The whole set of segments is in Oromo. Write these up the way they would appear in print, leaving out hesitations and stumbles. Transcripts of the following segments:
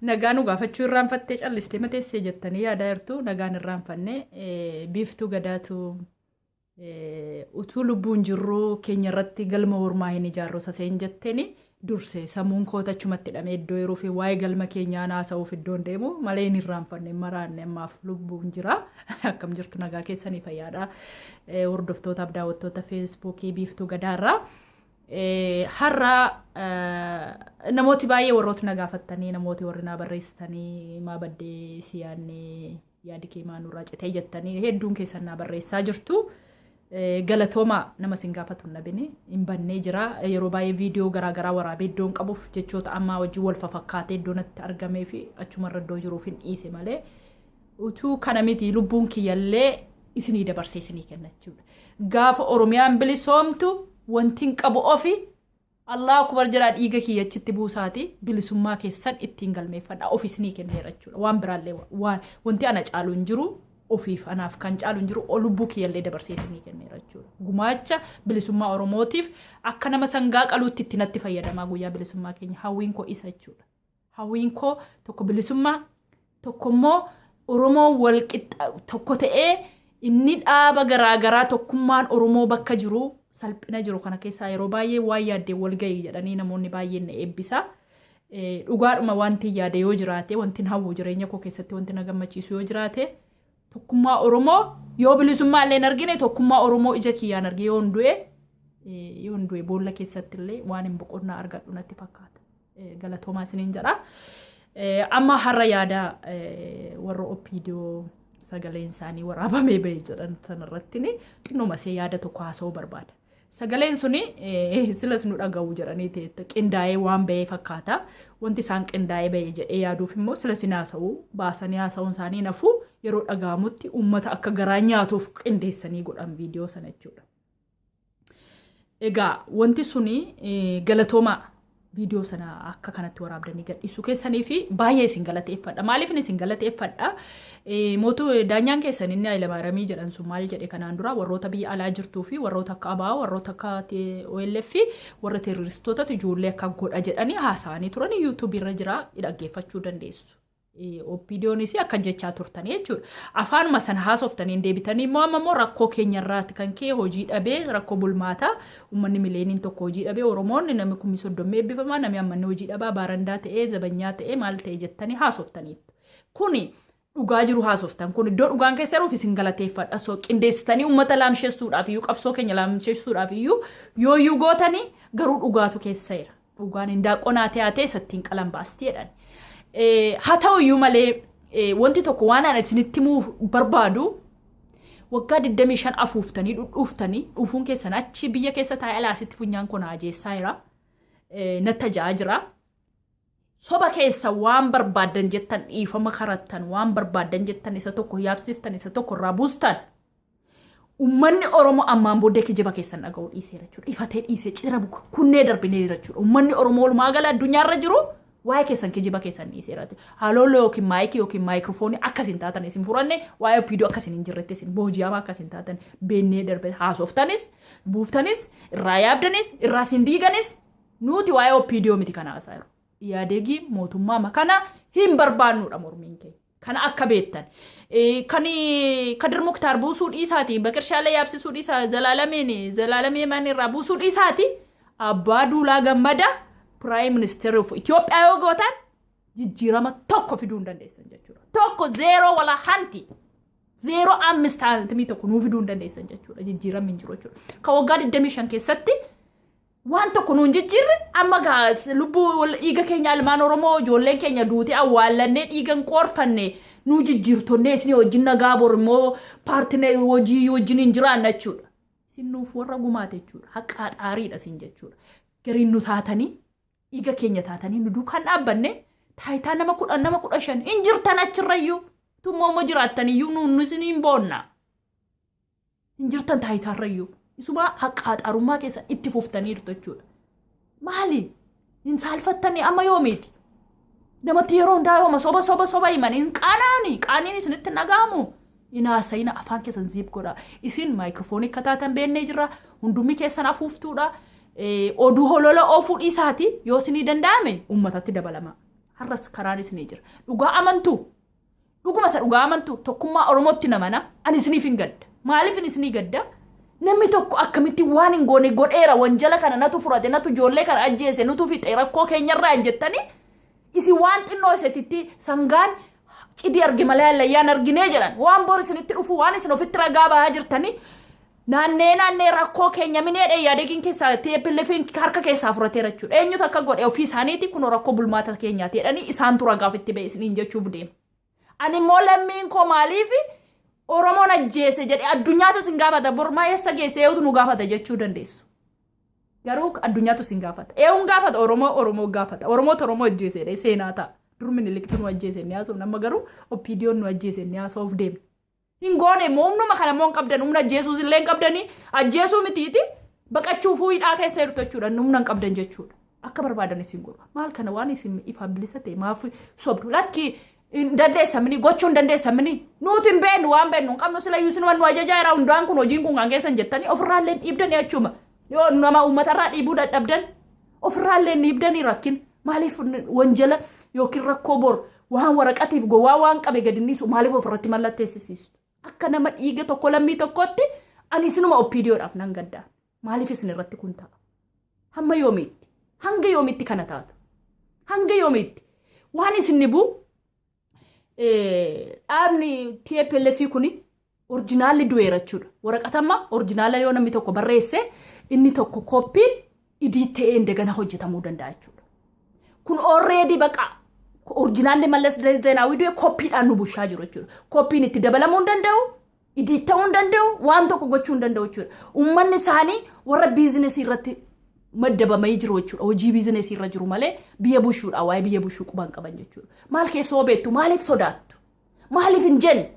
Nagaan gaafachuu irraanfattee callistee mateessee jettanii yaadaa jirtu nagaan irraanfanne biiftuu gadaatu utuu lubbuun jirru keenya irratti galma hormaa hin ijaarru saseen jetteeni durse sammuun kootachumatti hidhamee iddoo yeroo fi waa'ee galma keenyaa naasa'uuf iddoon deemu malee hin irraanfanne maraanne ammaaf lubbuun jira akkam jirtu nagaa keessanii fayyaadha hordoftootaaf daawwattoota feesbuukii biiftuu gadaarraa. Har'a namooti baay'ee warroota nagaafattanii namooti warri naa barreessitanii maa baddee siyaannee yaadi kee maanurraa citee jettanii hedduun keessan naa barreessaa jirtu. Galatooma nama sin gaafatu nabini hin bannee jira yeroo baay'ee viidiyoo garaagaraa waraabee iddoon qabuuf jechoota ammaa wajjin wal fafakkaatee iddoon itti argamee fi achumarra iddoo jiruuf hin dhiise malee utuu kana miti lubbuun kiyyallee isinii dabarsee isinii kennachuudha. Gaafa Oromiyaan bilisoomtu wantiin qabu ofi Allah akbar jira dhiiga kiyyachitti buusaati bilisummaa keessan ittiin galmeeffadha ofiisinii kenneera jechuudha waan biraallee waan wanti ana caalu hin jiru ofiif anaaf kan caalu hin jiru lubbuu kiyyallee dabarsee isinii kenneera jechuudha gumaacha bilisummaa Oromootiif akka nama sangaa qaluutti itti natti fayyadamaa guyyaa bilisummaa keenya hawwiin koo isa jechuudha hawwiin koo tokko bilisummaa tokko immoo Oromoo walqixa tokko ta'ee inni dhaaba garaagaraa tokkummaan Oromoo bakka jiru salphina jiru kana keessaa yeroo baay'ee waan yaaddee wal ga'ii jedhanii namoonni baay'een eebbisa. Dhugaadhuma wanti yaade yoo jiraate wanti hawwu jireenya koo keessatti wanti na gammachiisu yoo jiraate tokkummaa Oromoo yoo bilisummaa illee argine tokkummaa Oromoo ija kiyyaan arge yoo hundu'e boolla keessatti illee waan hin boqonnaa argadhu natti fakkaata. Galatoomaa isiniin jedha. Amma har'a yaada warra OPDO sagaleen isaanii waraabamee bahee jedhan sanarratti xinnuma see yaada tokko haasa'uu barbaada. Sagaleen suni silas nu dhaga'u jedhanii ta'e qindaa'ee waan bahee fakkaata. Wanti isaan qindaa'ee bahee jedhee yaaduuf immoo silas hin haasa'u baasanii haasa'uun isaanii nafuu yeroo dhaga'amutti uummata akka garaa nyaatuuf qindeessanii godhan viidiyoo sana jechuudha. Egaa wanti suni galatooma viidiyoo sana akka kanatti waraabdanii gadhiisuu keessanii fi baay'ee isin galateeffadha. Maaliif isin galateeffadha? Mootuu daanyaan keessan inni Hayilamaariyaamii jedhan sun maal jedhe kanaan dura warroota biyya alaa jirtuu fi warroota akka ABO warroota akka OLF fi warra teeroristootatu ijoollee akka godha jedhanii haasa'anii turan YouTube irra jira dhaggeeffachuu dandeessu. OPDOnis akka jechaa turtanii jechuudha. Afaanuma sana haasoftanii deebitanii immoo rakkoo keenya irraatti kan kee hojii dhabee rakkoo bulmaataa uummanni mileeniin tokko hojii dhabee Oromoonni namni 30 eebbifamaa namni ammanni hojii dhabaa baarandaa ta'ee zabanyaa ta'ee maal ta'ee jettanii haasoftanii. Kuni dhugaa jiru haasoftan kun iddoo dhugaan keessa jiruuf isin galateeffadha. So qindeessitanii uummata laamsheessuudhaaf iyyuu qabsoo keenya laamsheessuudhaaf iyyuu yoo gootanii garuu dhugaatu keessa jira. Dhugaan hindaaqonaa ta'ee sattiin qalan baastii jedhan. Haa ta'u iyyuu malee wanti tokko waan ani isinitti himuu barbaadu waggaa 25 afuuftanii dhufuun keessan achi biyya keessa taa'ee alaasitti funyaan kun ajeessaa jira. Nattajaa jira. Soba keessa waan barbaadan jettan dhiifama karattan waan barbaadan jettan isa tokko yaabsiftan isa tokko irraa buustan. Uummanni Oromoo ammaan booddee kijiba keessan dhaga'uu dhiisee jechuudha. Ifatee dhiisee cira kunnee darbinee jechuudha. Uummanni Oromoo walumaa gala addunyaarra jiru. Waa'ee keessan kijiba keessan dhiiseeraati. Halooloo yookiin maayikii yookiin maayikiroofoonii akkasiin taatan isin furanne waa'ee OPDO akkasiin hin jirretti isin booji'amaa akkasiin taatan beennee darbe haasoftanis buuftanis irraa yaabdanis irraa isin diiganis nuti waa'ee OPDO miti kana haasaa jiru. Yaadeegii mootummaa makana hin barbaannuudha mormiin keenya. Kana akka beektan. Kan Kadir Muktaar buusuu dhiisaati Bakirshaalee yaabsisuu dhiisaa Zalaalamee manirraa buusuu dhiisaati Abbaa Duulaa Gammadaa Prime Minister of Ethiopia yoo gootan jijjiirama tokko fiduu hin dandeessan jechuudha. Tokko 0 wala hanti 0.5 tokko nuu fiduu hin dandeessan jechuudha. Jijjiiramni hin jiru jechuudha. Ka waggaa 25 keessatti waan tokko nuun jijjiirre amma lubbuu dhiiga keenya ilmaan Oromoo ijoolleen keenya duuti awwaallannee dhiigan qoorfanne nuu jijjiirtonnee isin wajjin nagaa bor immoo paartinee hojii wajjin hin jiraanna jechuudha. Isin nuuf warra gumaate jechuudha. Haqaa xaariidha isin jechuudha. Gariin nu taatanii dhiiga keenya taatanii nu duukaan dhaabbanne taayitaa nama 15 hin jirtan achirrayyuu tummoo jiraattaniyyuu nuun isiniin boonna. Hin jirtan taayitaarrayyuu. Isuma haqaa xaarummaa keessa itti fuftaniirtu jechuudha. Maali? Hin saalfattanii amma yoomiiti? Namatti yeroo hundaa yooma soba himan hin qaaniin isinitti nagaamu. Inaasayina afaan keessan ziip godha. Isin maayikiroofoonii akka taatan beennee jirra. Hundummi keessan afuuftuudha. Oduu holola oofuu dhiisaati yoo isinii danda'ame uummatatti dabalama. har'as karaan isinii jira. Dhugaa amantuu. Dhuguma isa dhugaa amantuu tokkummaa Oromootti namana ani isiniif hin gadda. Maaliif isinii gadda? Namni tokko akkamitti waan hin goone godheera wanjala kana natu furate natu ijoollee kana ajjeese nutu fixe rakkoo keenyarraa hin jettanii isi waan xinnoo isetitti sangaan cidii arge malee allayyaan arginee jedhan waan bor isinitti dhufu waan isin ofitti ragaa bahaa jirtanii naannee rakkoo keenya mineedhe yaadegiin keessaa teeppillefiin harka keessaa furateera jechuudha. Eenyutu akka godhe ofii isaaniiti kun rakkoo bulmaata keenyaati jedhanii isaantu ragaaf itti ba'e isiniin jechuuf deema. Ani immoo lammiin koo maaliifi Oromoon ajjeese jedhe addunyaatu sin gaafata bormaa eessa geesse eeyyutu nu gaafata jechuu dandeessu. Garuu addunyaatu sin gaafata. Eeyyuun gaafata Oromoo gaafata. Oromoo ajjeese seenaa ta'a. Durmi nilikti nu ajjeese ni haasa'u nama garuu oppiidiyoon nu ajjeese ni haasa'uuf deema. Hin goone moomnuma kana moon qabdan humna ajjeesuus illee hin qabdanii ajjeesuu mitiiti baqachuufuu hidhaa keessa jirtu jechuudha humna hin qabdan jechuudha. Akka barbaadan isin godha. Maal kana waan isin ifa bilisa ta'e maaf sobdu lakki dandeessamni gochuun dandeessamni nuti hin beenu waan beenu hin qabnu sila yuusin waan nu ajajaa jira hundaan kun hojiin kun kan keessan jettanii ofirraallee dhiibdanii achuma yoo nama uummatarraa dhiibuu dadhabdan ofirraallee dhiibdanii rakkin maaliif wanjala yookiin rakkoo bor waan waraqatiif gowwaa waan qabe gadinnisu maaliif ofirratti mallatteessisiistu akka nama dhiiga tokko lammii tokkotti ani isinuma oppiidiyoodhaaf nan gaddaa maaliif isin irratti kun ta'a hanga yoomitti kana taata hanga yoomitti waan isin nibu dhaabni TPLF kuni orjinaalli du'eera jechuudha. Waraqatamma orjinaala yoo namni tokko barreesse inni tokko koppiin idii ta'ee indagana hojjetamuu danda'a jechuudha. Kun already baqa orjinaalli Mallas Zeenaawii du'e koppiidhaan nu bushaa jiru jechuudha. Koppiin itti dabalamuu hin danda'u, idii ta'uu hin danda'u, waan tokko gochuu hin danda'u jechuudha. Uummanni isaanii warra biizinesii irratti maddabamee jiru jechuudha. Hojii biizinesii irra jiru malee biyya bushuudha waa'ee biyya bushuu quban qaban jechuudha. Maal keessoo beektu maaliif sodaattu? Maaliif hin jenne?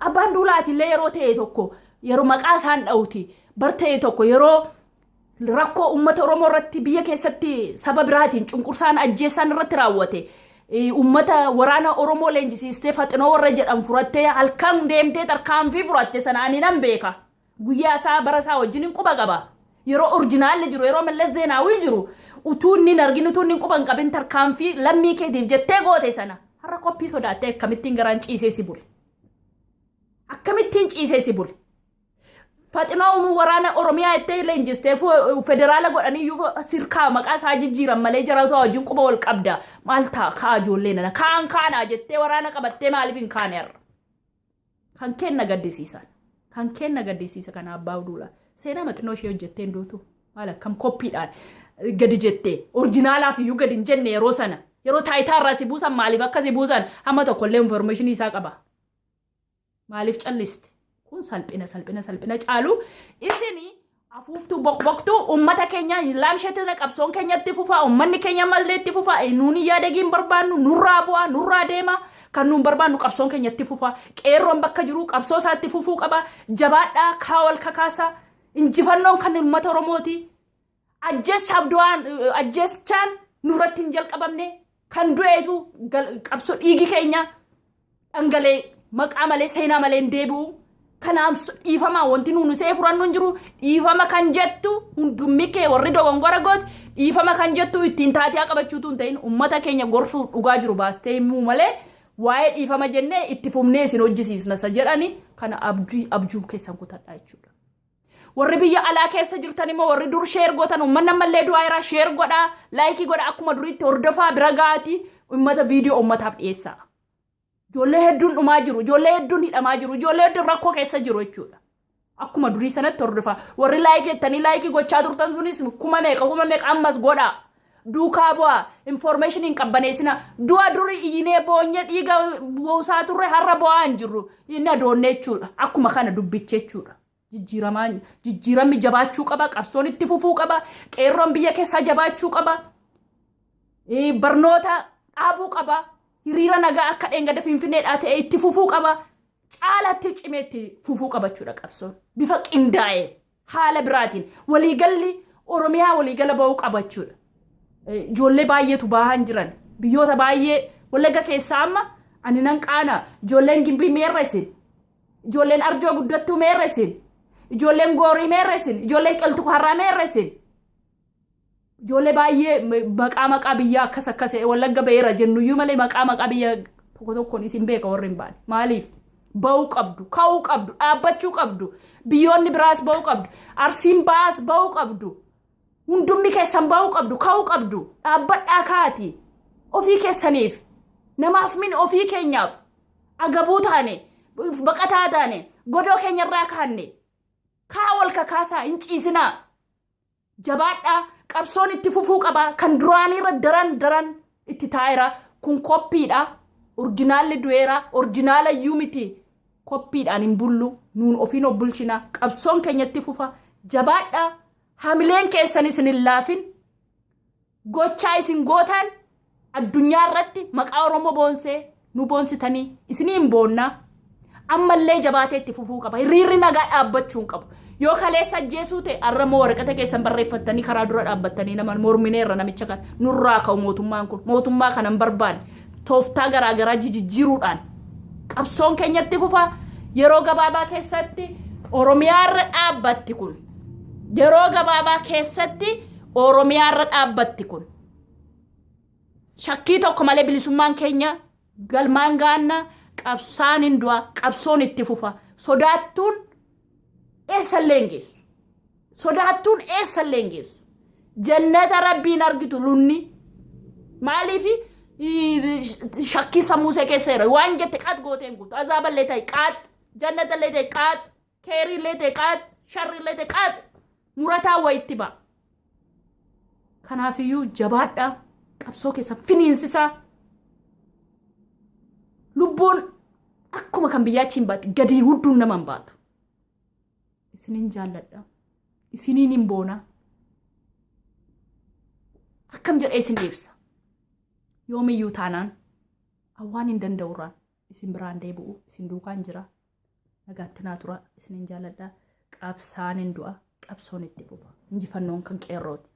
Abbaan duulaati illee yeroo ta'e tokko yeroo maqaa isaan dha'uti bar ta'e tokko yeroo rakkoo uummata Oromoo irratti biyya keessatti saba biraatiin cunqursaan ajjeessan irratti raawwate uummata waraana Oromoo leenjisiistee Faxinoo warra jedhan furattee halkan deemtee tarkaanfii furatte sana ani nan beeka. Guyyaa isaa bara isaa wajjin quba qaba. Yeroo orjinaalli jiru yeroo Mallas Zeenaawii jiru utuu inni arginu utuu inni quban qabin tarkaanfii lammii keetiif jettee goote sana har'a koppii sodaattee akkamittiin garaan ciisee si bule akkamittiin ciisee si bule Faxinoo waraana Oromiyaa itti leenjistee federaala godhanii sirkaa maqaa isaa jijjiiran malee jaraatu wajjin quba wal qabda maal ta'a kaa ijoollee nana kaanaa jettee waraana qabattee maaliif hin kaane har'a kan kenna gaddisiisa kana abbaa duula seenaa maxinoo ishee hojjettee nduutu maal akkam koppiidhaan gadi jettee orjinaalaaf iyyuu gadi hin jenne yeroo sana yeroo taayitaa irraa si buusan maaliif akka si buusan hamma tokkollee information isaa qaba maaliif calliste kun salphina caalu isini afuuftu bokboktu ummata keenya laamsheetina qabsoon keenyatti fufaa ummanni keenya malleetti fufaa nuuni yaadegiin barbaannu nurraa bu'aa nurraa deema kan nuun barbaannu qabsoon keenyatti fufaa qeerroon bakka jiru qabsoo isaatti fufuu qaba jabaadhaa kaawal kakaasa injifannoon kan ummata Oromooti ajjeessaaf du'aan ajjeeschaan nurratti hin jalqabamne kan du'eetu qabsoo dhiigi keenya dhangalee maqaa malee seenaa malee hin deebi'u kanaaf dhiifama wanti nuuni see furannu hin jiru dhiifama kan jettu hundummi kee warri dogongora gooti dhiifama kan jettu ittiin taatee qabachuutu hin ta'in ummata keenya gorsuu dhugaa jiru baastee himuu malee waa'ee dhiifama jennee itti fufnee isin hojjisiisna sa jedhani kana abjuu keessan kutadhaa jechuudha. Warri biyya alaa keessa jirtan immoo warri dur sheer gootan uummanni ammallee du'aa jira sheer godhaa laayikii godha akkuma duriitti hordofaa bira gaati uummata viidiyoo uummataaf dhiyeessaa. Ijoollee hedduun dhumaa jiru ijoollee hedduun hidhamaa jiru ijoollee hedduun rakkoo keessa jiru jechuudha. Akkuma durii sanatti hordofaa warri laayikii jettanii laayikii gochaa turtan sunis kuma meeqa ammas godhaa. Duukaa bu'aa information hin qabbaneessina du'a durii iyyinee boonye dhiiga buusaa turre har'a bu'aa hin jirru inni adoonne jechuudha akkuma kana dubbiche jechuudha. Jijjiiramni jabaachuu qaba qabsoon itti fufuu qaba qeerroon biyya keessaa jabaachuu qaba barnoota dhaabuu qaba hiriira nagaa akka dheengada finfinneedhaa ta'e itti fufuu qaba caalatti cimeetti fufuu qabachuudha qabsoon bifa qindaa'ee haala biraatiin waliigalli Oromiyaa waliigala ba'uu qabachuudha. Ijoollee baay'eetu baahan jiran biyyoota baay'ee Wallagga keessaa amma ani nan qaana ijoolleen Gimbii meerresin ijoolleen Arjoo guddattuu meerresin ijoolleen Goorii meerresin ijoolleen Qilxuu Harraa meerresin ijoollee baay'ee maqaa biyyaa akkas Wallagga beera jennuyyuu malee maqaa biyya tokkoon isin beeka warri hin baane. Maaliif? Ba'uu qabdu, ka'uu qabdu, dhaabbachuu qabdu, biyyoonni biraas ba'uu qabdu, Arsiin baas ba'uu qabdu, hundummi keessan ba'uu qabdu, ka'uu qabdu, dhaabbadhaa kaati ofii keessaniif, namaaf min ofii keenyaaf, agabuu taane, baqataa taane, godoo keenyarraa kaanne, kaa wal kakaasaa hin ciisinaa, jabaadhaa, qabsoon itti fufuu qaba, kan duraaniirra daran itti taa'eera, kun koppiidha, orjinaalli du'eera, orjinaala iyyuu miti. Koppiidhaan hin bullu, nuun ofiin of bulchina, qabsoon keenyatti fufa, jabaadhaa, hamileen keessan isin hin laafin, gochaa isin gootan addunyaa irratti maqaa Oromoo boonsee nu boonsitanii isinii hin boonnaa, ammallee jabaatee itti fufuu qaba, hiriirri nagaa dhaabbachuu hin qabu. Yoo kaleessa ajjeesuu ta'e arramoo waraqata keessan barreeffattanii karaa dura dhaabbattanii nama mormineerra namicha kan nurraa ka'u mootummaan kun mootummaa kanan barbaade tooftaa garaagaraa jijjiiruudhaan qabsoon keenyatti fufa. Yeroo gabaabaa keessatti Oromiyaarra dhaabbatti kun yeroo gabaabaa keessatti Oromiyaarra dhaabbatti kun shakkii tokko malee bilisummaan keenya galmaan gaanna, qabsaan hin du'a, qabsoon itti fufa. Sodaattuun eessallee hin geessu, sodaattuun eessallee hin geessu. Jannata rabbiin argitu lunni maaliifi shakkii sammuu see keessa jira waan jette qaat gooteen guutu azaaballee ta'e qaat, jannatallee ta'e qaat, keeriillee ta'e qaat, sharriillee ta'e qaat, murataa wayitti ba'a. Kanaafiyyuu jabaadhaa, qabsoo keessa finiinsisaa. Lubbuun akkuma kan biyyaachiin baatti gadi hudduun nama hin baatu. Isiniin jaalladha, isiniin hin boona. Akkam jedhee isin deebisa. Yoomiyyuu taanaan waan hin danda'urraan isin biraan deebi'u isin duukaan jira. Nagaatti naa tura, isiniin jaalladha. Qabsaan hin du'a, qabsoon itti fufa. Injifannoon kan qeerrooti.